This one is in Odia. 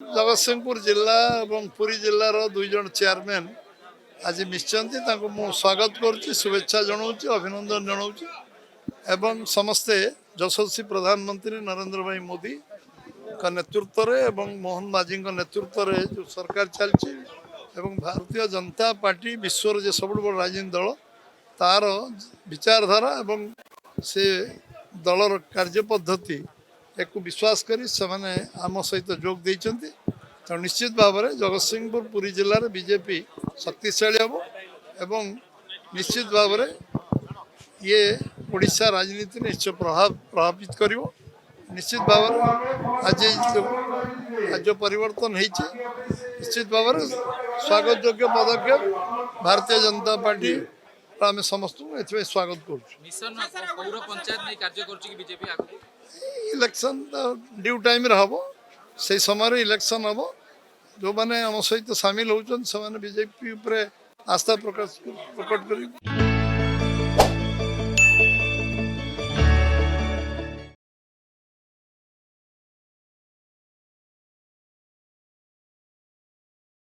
ଜଗତସିଂହପୁର ଜିଲ୍ଲା ଏବଂ ପୁରୀ ଜିଲ୍ଲାର ଦୁଇ ଜଣ ଚେୟାରମ୍ୟାନ୍ ଆଜି ମିଶିଛନ୍ତି। ତାଙ୍କୁ ମୁଁ ସ୍ୱାଗତ କରୁଛି, ଶୁଭେଚ୍ଛା ଜଣାଉଛି, ଅଭିନନ୍ଦନ ଜଣାଉଛି ଏବଂ ସମସ୍ତେ ଯଶସ୍ୱୀ ପ୍ରଧାନମନ୍ତ୍ରୀ ନରେନ୍ଦ୍ର ଭାଇ ମୋଦିଙ୍କ ନେତୃତ୍ୱରେ ଏବଂ ମୋହନ ମାଝୀଙ୍କ ନେତୃତ୍ୱରେ ଯେଉଁ ସରକାର ଚାଲିଛି ଏବଂ ଭାରତୀୟ ଜନତା ପାର୍ଟି ବିଶ୍ୱର ଯେ ସବୁଠୁ ବଡ଼ ରାଜନୀତି ଦଳ ତାର ବିଚାରଧାରା ଏବଂ ସେ ଦଳର କାର୍ଯ୍ୟ ପଦ୍ଧତି ୟାକୁ ବିଶ୍ୱାସ କରି ସେମାନେ ଆମ ସହିତ ଯୋଗ ଦେଇଛନ୍ତି। ତେଣୁ ନିଶ୍ଚିତ ଭାବରେ ଜଗତସିଂହପୁର ପୁରୀ ଜିଲ୍ଲାରେ ବିଜେପି ଶକ୍ତିଶାଳୀ ହେବ ଏବଂ ନିଶ୍ଚିତ ଭାବରେ ଇଏ ଓଡ଼ିଶା ରାଜନୀତିରେ ନିଶ୍ଚୟ ପ୍ରଭାବିତ କରିବ। ନିଶ୍ଚିତ ଭାବରେ ଆଜି ଯେଉଁ ପରିବର୍ତ୍ତନ ହେଇଛି ନିଶ୍ଚିତ ଭାବରେ ସ୍ୱାଗତ ଯୋଗ୍ୟ ପଦକ୍ଷେପ। ଭାରତୀୟ ଜନତା ପାର୍ଟି ଆମେ ସମସ୍ତଙ୍କୁ ଏଥିପାଇଁ ସ୍ୱାଗତ କରୁଛୁ। ଇଲେକ୍ସନ୍ ଡ୍ୟୁ ଟାଇମ୍ରେ ହେବ, ସେଇ ସମୟରେ ଇଲେକ୍ସନ୍ ହେବ। ଯେଉଁମାନେ ଆମ ସହିତ ସାମିଲ ହେଉଛନ୍ତି ସେମାନେ ବିଜେପି ଉପରେ ଆସ୍ଥା ପ୍ରକଟ କରିବେ।